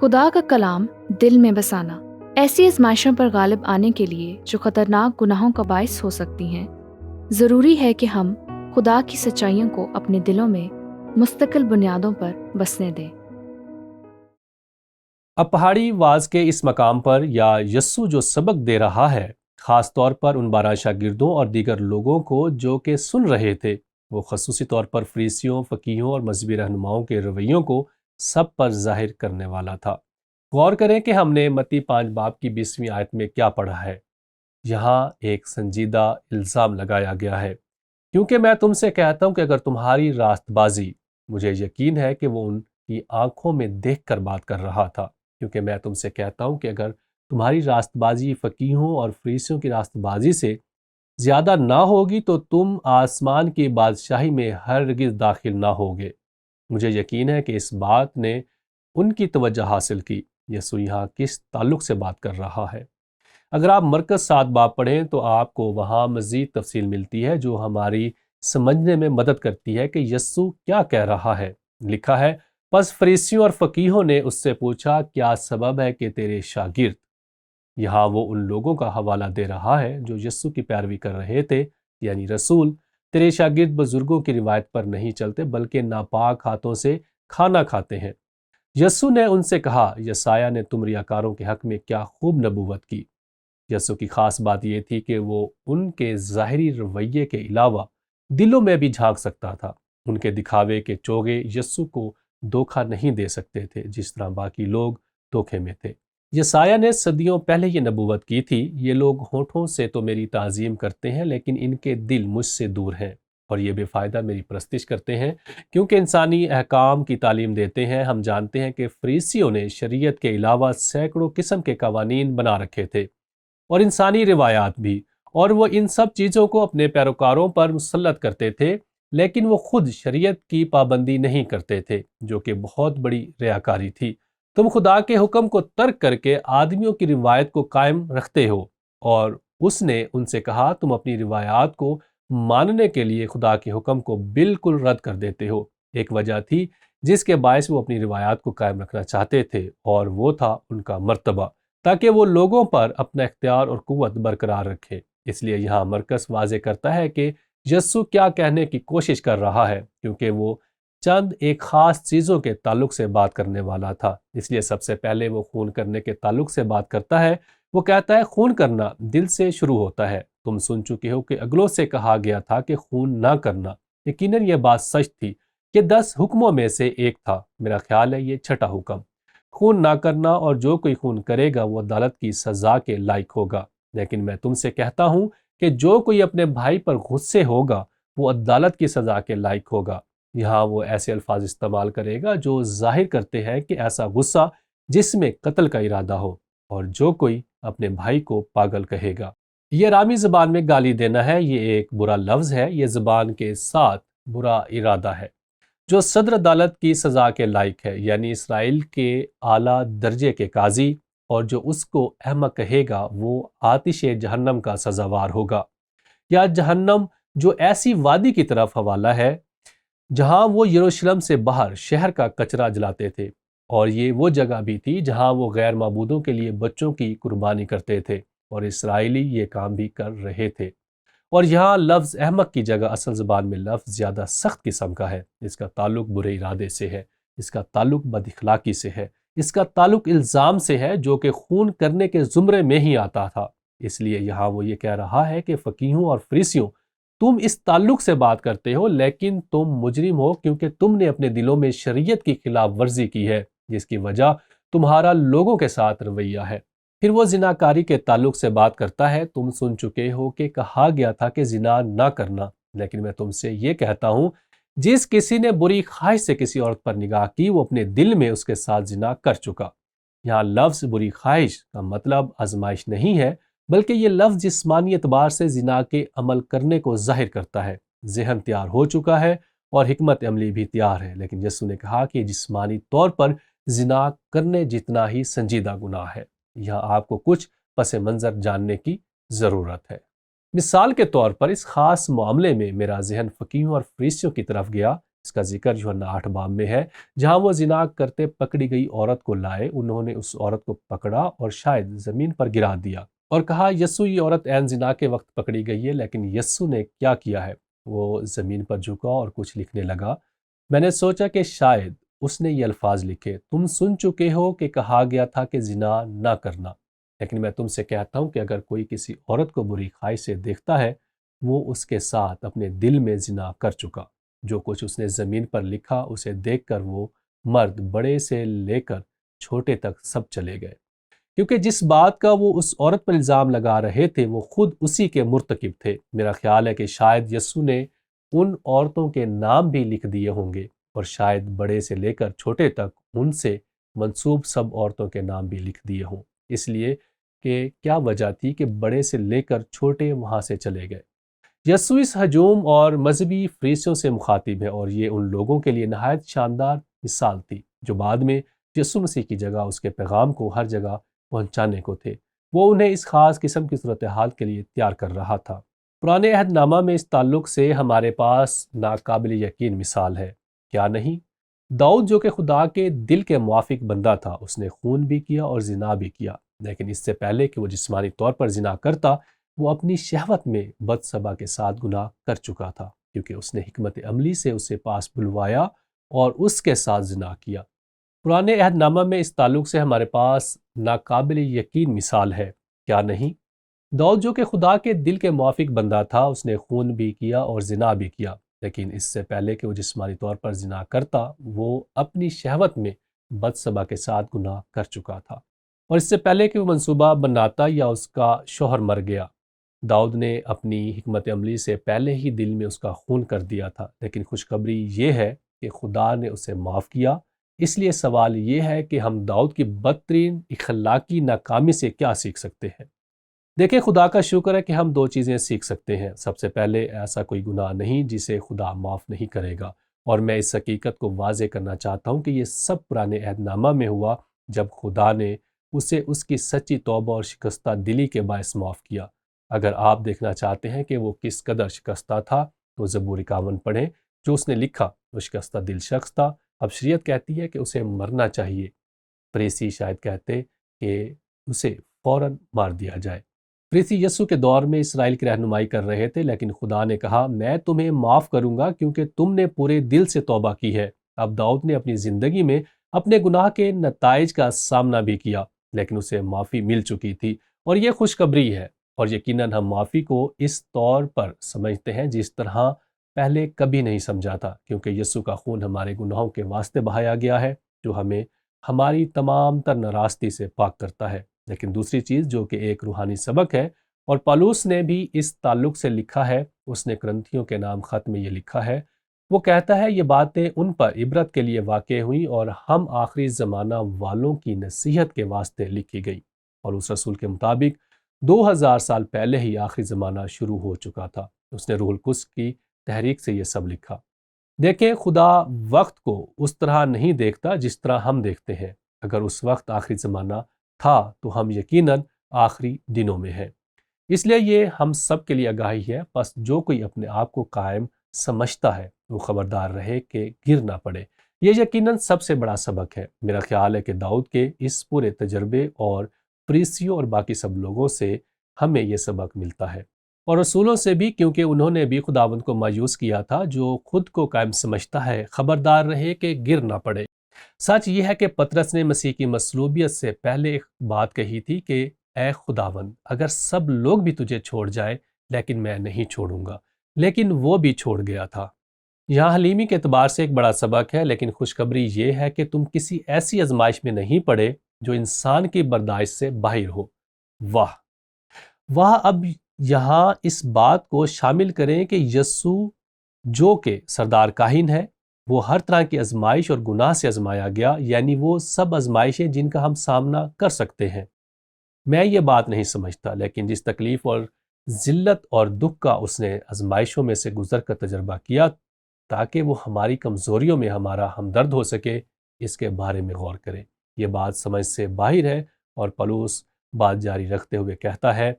خدا کا کلام دل میں بسانا ایسی آزمائشوں پر غالب آنے کے لیے جو خطرناک گناہوں کا باعث ہو سکتی ہیں، ضروری ہے کہ ہم خدا کی سچائیوں کو اپنے دلوں میں مستقل بنیادوں پر بسنے دیں۔ اب پہاڑی واز کے اس مقام پر یا یسوع جو سبق دے رہا ہے، خاص طور پر ان 12 شاگردوں اور دیگر لوگوں کو جو کہ سن رہے تھے، وہ خصوصی طور پر فریسیوں، فقیہوں اور مذہبی رہنماؤں کے رویوں کو سب پر ظاہر کرنے والا تھا۔ غور کریں کہ ہم نے متی 5 باب کی 20ویں آیت میں کیا پڑھا ہے۔ یہاں ایک سنجیدہ الزام لگایا گیا ہے، کیونکہ میں تم سے کہتا ہوں کہ اگر تمہاری راست بازی، مجھے یقین ہے کہ وہ ان کی آنکھوں میں دیکھ کر بات کر رہا تھا، کیونکہ میں تم سے کہتا ہوں کہ اگر تمہاری راست بازی فقیہوں اور فریسیوں کی راست بازی سے زیادہ نہ ہوگی تو تم آسمان کی بادشاہی میں ہرگز داخل نہ ہوگے۔ مجھے یقین ہے کہ اس بات نے ان کی توجہ حاصل کی۔ یسوع یہاں کس تعلق سے بات کر رہا ہے؟ اگر آپ مرکز 7 باب پڑھیں تو آپ کو وہاں مزید تفصیل ملتی ہے جو ہماری سمجھنے میں مدد کرتی ہے کہ یسوع کیا کہہ رہا ہے۔ لکھا ہے، پس فریسیوں اور فقیہوں نے اس سے پوچھا، کیا سبب ہے کہ تیرے شاگرد؟ یہاں وہ ان لوگوں کا حوالہ دے رہا ہے جو یسوع کی پیروی کر رہے تھے، یعنی رسول، تیرے شاگرد بزرگوں کی روایت پر نہیں چلتے بلکہ ناپاک ہاتھوں سے کھانا کھاتے ہیں۔ یسوع نے ان سے کہا، یسایہ نے تم ریاکاروں کے حق میں کیا خوب نبوت کی۔ یسوع کی خاص بات یہ تھی کہ وہ ان کے ظاہری رویے کے علاوہ دلوں میں بھی جھانک سکتا تھا۔ ان کے دکھاوے کے چوگے یسوع کو دھوکہ نہیں دے سکتے تھے جس طرح باقی لوگ دھوکے میں تھے۔ یسایہ نے صدیوں پہلے یہ نبوت کی تھی، یہ لوگ ہونٹوں سے تو میری تعظیم کرتے ہیں لیکن ان کے دل مجھ سے دور ہیں، اور یہ بے فائدہ میری پرستش کرتے ہیں کیونکہ انسانی احکام کی تعلیم دیتے ہیں۔ ہم جانتے ہیں کہ فریسیوں نے شریعت کے علاوہ سینکڑوں قسم کے قوانین بنا رکھے تھے اور انسانی روایات بھی، اور وہ ان سب چیزوں کو اپنے پیروکاروں پر مسلط کرتے تھے، لیکن وہ خود شریعت کی پابندی نہیں کرتے تھے، جو کہ بہت بڑی ریاکاری تھی۔ تم خدا کے حکم کو ترک کر کے آدمیوں کی روایت کو قائم رکھتے ہو، اور اس نے ان سے کہا، تم اپنی روایات کو ماننے کے لیے خدا کے حکم کو بالکل رد کر دیتے ہو۔ ایک وجہ تھی جس کے باعث وہ اپنی روایات کو قائم رکھنا چاہتے تھے، اور وہ تھا ان کا مرتبہ، تاکہ وہ لوگوں پر اپنا اختیار اور قوت برقرار رکھے۔ اس لیے یہاں مرکز واضح کرتا ہے کہ یسوع کیا کہنے کی کوشش کر رہا ہے، کیونکہ وہ چند ایک خاص چیزوں کے تعلق سے بات کرنے والا تھا۔ اس لیے سب سے پہلے وہ خون کرنے کے تعلق سے بات کرتا ہے۔ وہ کہتا ہے، خون کرنا دل سے شروع ہوتا ہے۔ تم سن چکے ہو کہ اگلوں سے کہا گیا تھا کہ خون نہ کرنا۔ یقیناً یہ بات سچ تھی کہ 10 حکموں میں سے ایک تھا، میرا خیال ہے یہ 6واں حکم، خون نہ کرنا، اور جو کوئی خون کرے گا وہ عدالت کی سزا کے لائق ہوگا۔ لیکن میں تم سے کہتا ہوں کہ جو کوئی اپنے بھائی پر غصے ہوگا وہ عدالت کی سزا کے لائق ہوگا۔ یہاں وہ ایسے الفاظ استعمال کرے گا جو ظاہر کرتے ہیں کہ ایسا غصہ جس میں قتل کا ارادہ ہو، اور جو کوئی اپنے بھائی کو پاگل کہے گا۔ یہ رامی زبان میں گالی دینا ہے، یہ ایک برا لفظ ہے، یہ زبان کے ساتھ برا ارادہ ہے جو صدر عدالت کی سزا کے لائق ہے، یعنی اسرائیل کے اعلیٰ درجے کے قاضی، اور جو اس کو احمق کہے گا وہ آتش جہنم کا سزاوار ہوگا، یا جہنم جو ایسی وادی کی طرف حوالہ ہے جہاں وہ یروشلم سے باہر شہر کا کچرا جلاتے تھے، اور یہ وہ جگہ بھی تھی جہاں وہ غیر معبودوں کے لیے بچوں کی قربانی کرتے تھے، اور اسرائیلی یہ کام بھی کر رہے تھے۔ اور یہاں لفظ احمق کی جگہ اصل زبان میں لفظ زیادہ سخت قسم کا ہے۔ اس کا تعلق برے ارادے سے ہے، اس کا تعلق بد اخلاقی سے ہے، اس کا تعلق الزام سے ہے جو کہ خون کرنے کے زمرے میں ہی آتا تھا۔ اس لیے یہاں وہ یہ کہہ رہا ہے کہ فقیہوں اور فریسیوں، تم اس تعلق سے بات کرتے ہو لیکن تم مجرم ہو، کیونکہ تم نے اپنے دلوں میں شریعت کی خلاف ورزی کی ہے، جس کی وجہ تمہارا لوگوں کے ساتھ رویہ ہے۔ پھر وہ زناکاری کے تعلق سے بات کرتا ہے۔ تم سن چکے ہو کہ کہا گیا تھا کہ زنا نہ کرنا، لیکن میں تم سے یہ کہتا ہوں، جس کسی نے بری خواہش سے کسی عورت پر نگاہ کی وہ اپنے دل میں اس کے ساتھ زنا کر چکا۔ یہاں لفظ بری خواہش کا مطلب آزمائش نہیں ہے، بلکہ یہ لفظ جسمانی اعتبار سے زنا کے عمل کرنے کو ظاہر کرتا ہے۔ ذہن تیار ہو چکا ہے اور حکمت عملی بھی تیار ہے، لیکن یسوع نے کہا کہ جسمانی طور پر زنا کرنے جتنا ہی سنجیدہ گناہ ہے۔ یہاں آپ کو کچھ پس منظر جاننے کی ضرورت ہے۔ مثال کے طور پر اس خاص معاملے میں میرا ذہن فقیہوں اور فریسیوں کی طرف گیا اس کا ذکر یوحنا 8 باب میں ہے، جہاں وہ زنا کرتے پکڑی گئی عورت کو لائے، انہوں نے اس عورت کو پکڑا اور شاید زمین پر گرا دیا اور کہا یسوع یہ عورت عین زنا کے وقت پکڑی گئی ہے، لیکن یسوع نے کیا کیا ہے؟ وہ زمین پر جھکا اور کچھ لکھنے لگا۔ میں نے سوچا کہ شاید اس نے یہ الفاظ لکھے، تم سن چکے ہو کہ کہا گیا تھا کہ زنا نہ کرنا، لیکن میں تم سے کہتا ہوں کہ اگر کوئی کسی عورت کو بری خواہش سے دیکھتا ہے، وہ اس کے ساتھ اپنے دل میں زنا کر چکا۔ جو کچھ اس نے زمین پر لکھا اسے دیکھ کر وہ مرد بڑے سے لے کر چھوٹے تک سب چلے گئے، کیونکہ جس بات کا وہ اس عورت پر الزام لگا رہے تھے وہ خود اسی کے مرتکب تھے۔ میرا خیال ہے کہ شاید یسوع نے ان عورتوں کے نام بھی لکھ دیے ہوں گے، اور شاید بڑے سے لے کر چھوٹے تک ان سے منسوب سب عورتوں کے نام بھی لکھ دیے ہوں، اس لیے کہ کیا وجہ تھی کہ بڑے سے لے کر چھوٹے وہاں سے چلے گئے۔ یسوع اس ہجوم اور مذہبی فریسیوں سے مخاطب ہے، اور یہ ان لوگوں کے لیے نہایت شاندار مثال تھی جو بعد میں یسوع مسیح کی جگہ اس کے پیغام کو ہر جگہ پہنچانے کو تھے۔ وہ انہیں اس خاص قسم کی صورتحال کے لیے تیار کر رہا تھا۔ پرانے عہد نامہ میں اس تعلق سے ہمارے پاس ناقابل یقین مثال ہے، کیا نہیں؟ داؤد جو کہ خدا کے دل کے موافق بندہ تھا، اس نے خون بھی کیا اور زنا بھی کیا، لیکن اس سے پہلے کہ وہ جسمانی طور پر زنا کرتا، وہ اپنی شہوت میں بتسبا کے ساتھ گناہ کر چکا تھا، کیونکہ اس نے حکمت عملی سے اسے پاس بلوایا اور اس کے ساتھ زنا کیا۔ پرانے عہد نامہ میں اس تعلق سے ہمارے پاس ناقابل یقین مثال ہے، کیا نہیں؟ داؤد جو کہ خدا کے دل کے موافق بندہ تھا، اس نے خون بھی کیا اور زنا بھی کیا، لیکن اس سے پہلے کہ وہ جسمانی طور پر زنا کرتا، وہ اپنی شہوت میں بتسبا کے ساتھ گناہ کر چکا تھا، اور اس سے پہلے کہ وہ منصوبہ بناتا یا اس کا شوہر مر گیا، داؤد نے اپنی حکمت عملی سے پہلے ہی دل میں اس کا خون کر دیا تھا۔ لیکن خوشخبری یہ ہے کہ خدا نے اسے معاف کیا۔ اس لیے سوال یہ ہے کہ ہم داؤد کی بدترین اخلاقی ناکامی سے کیا سیکھ سکتے ہیں؟ دیکھیں، خدا کا شکر ہے کہ ہم دو چیزیں سیکھ سکتے ہیں۔ سب سے پہلے ایسا کوئی گناہ نہیں جسے خدا معاف نہیں کرے گا، اور میں اس حقیقت کو واضح کرنا چاہتا ہوں کہ یہ سب پرانے عہد نامہ میں ہوا جب خدا نے اسے اس کی سچی توبہ اور شکستہ دلی کے باعث معاف کیا۔ اگر آپ دیکھنا چاہتے ہیں کہ وہ کس قدر شکستہ تھا تو زبور 51 پڑھیں جو اس نے لکھا۔ وہ شکستہ دل شخص تھا۔ اب شریعت کہتی ہے کہ اسے مرنا چاہیے، فریسی شاید کہتے کہ اسے فوراً مار دیا جائے۔ فریسی یسوع کے دور میں اسرائیل کی رہنمائی کر رہے تھے، لیکن خدا نے کہا میں تمہیں معاف کروں گا کیونکہ تم نے پورے دل سے توبہ کی ہے۔ اب داؤد نے اپنی زندگی میں اپنے گناہ کے نتائج کا سامنا بھی کیا، لیکن اسے معافی مل چکی تھی، اور یہ خوشخبری ہے۔ اور یقیناً ہم معافی کو اس طور پر سمجھتے ہیں جس طرح پہلے کبھی نہیں سمجھا تھا، کیونکہ یسوع کا خون ہمارے گناہوں کے واسطے بہایا گیا ہے، جو ہمیں ہماری تمام تر ناراستی سے پاک کرتا ہے۔ لیکن دوسری چیز جو کہ ایک روحانی سبق ہے، اور پالوس نے بھی اس تعلق سے لکھا ہے، اس نے کرنتھیوں کے نام خط میں یہ لکھا ہے، وہ کہتا ہے یہ باتیں ان پر عبرت کے لیے واقع ہوئیں اور ہم آخری زمانہ والوں کی نصیحت کے واسطے لکھی گئی۔ اور اس رسول کے مطابق 2000 سال پہلے ہی آخری زمانہ شروع ہو چکا تھا۔ اس نے روح القدس کی تحریک سے یہ سب لکھا۔ دیکھیں، خدا وقت کو اس طرح نہیں دیکھتا جس طرح ہم دیکھتے ہیں۔ اگر اس وقت آخری زمانہ تھا تو ہم یقیناً آخری دنوں میں ہیں۔ اس لیے یہ ہم سب کے لیے آگاہی ہے، بس جو کوئی اپنے آپ کو قائم سمجھتا ہے وہ خبردار رہے کہ گر نہ پڑے۔ یہ یقیناً سب سے بڑا سبق ہے۔ میرا خیال ہے کہ داؤد کے اس پورے تجربے اور فریسیوں اور باقی سب لوگوں سے ہمیں یہ سبق ملتا ہے، اور رسولوں سے بھی، کیونکہ انہوں نے بھی خداوند کو مایوس کیا تھا۔ جو خود کو قائم سمجھتا ہے خبردار رہے کہ گر نہ پڑے۔ سچ یہ ہے کہ پطرس نے مسیح کی مصلوبیت سے پہلے ایک بات کہی تھی کہ اے خداوند، اگر سب لوگ بھی تجھے چھوڑ جائیں لیکن میں نہیں چھوڑوں گا، لیکن وہ بھی چھوڑ گیا تھا۔ یہاں حلیمی کے اعتبار سے ایک بڑا سبق ہے، لیکن خوشخبری یہ ہے کہ تم کسی ایسی آزمائش میں نہیں پڑے جو انسان کی برداشت سے باہر ہو۔ واہ، اب یہاں اس بات کو شامل کریں کہ یسوع جو کہ سردار کاہن ہے، وہ ہر طرح کی آزمائش اور گناہ سے آزمایا گیا، یعنی وہ سب آزمائشیں جن کا ہم سامنا کر سکتے ہیں۔ میں یہ بات نہیں سمجھتا، لیکن جس تکلیف اور ذلت اور دکھ کا اس نے آزمائشوں میں سے گزر کر تجربہ کیا تاکہ وہ ہماری کمزوریوں میں ہمارا ہمدرد ہو سکے، اس کے بارے میں غور کریں۔ یہ بات سمجھ سے باہر ہے، اور پولس بات جاری رکھتے ہوئے کہتا ہے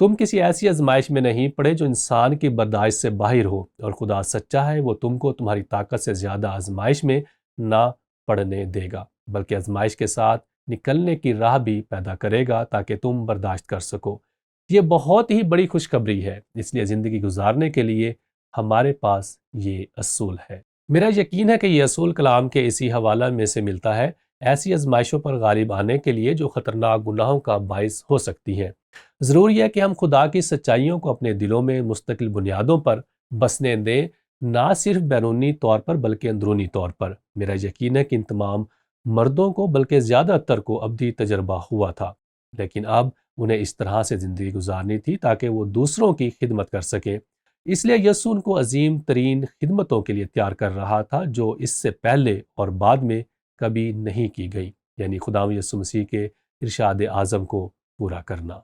تم کسی ایسی آزمائش میں نہیں پڑے جو انسان کی برداشت سے باہر ہو، اور خدا سچا ہے، وہ تم کو تمہاری طاقت سے زیادہ آزمائش میں نہ پڑنے دے گا، بلکہ آزمائش کے ساتھ نکلنے کی راہ بھی پیدا کرے گا تاکہ تم برداشت کر سکو۔ یہ بہت ہی بڑی خوشخبری ہے، اس لیے زندگی گزارنے کے لیے ہمارے پاس یہ اصول ہے۔ میرا یقین ہے کہ یہ اصول کلام کے اسی حوالہ میں سے ملتا ہے، ایسی آزمائشوں پر غالب آنے کے لیے جو خطرناک گناہوں کا باعث ہو سکتی ہیں۔ ضروری ہے کہ ہم خدا کی سچائیوں کو اپنے دلوں میں مستقل بنیادوں پر بسنے دیں، نہ صرف بیرونی طور پر بلکہ اندرونی طور پر۔ میرا یقین ہے کہ ان تمام مردوں کو بلکہ زیادہ تر کو ابدی تجربہ ہوا تھا، لیکن اب انہیں اس طرح سے زندگی گزارنی تھی تاکہ وہ دوسروں کی خدمت کر سکیں۔ اس لیے یسوع ان کو عظیم ترین خدمتوں کے لیے تیار کر رہا تھا جو اس سے پہلے اور بعد میں کبھی نہیں کی گئی، یعنی خداوند یسوع مسیح کے ارشاد اعظم کو پورا کرنا۔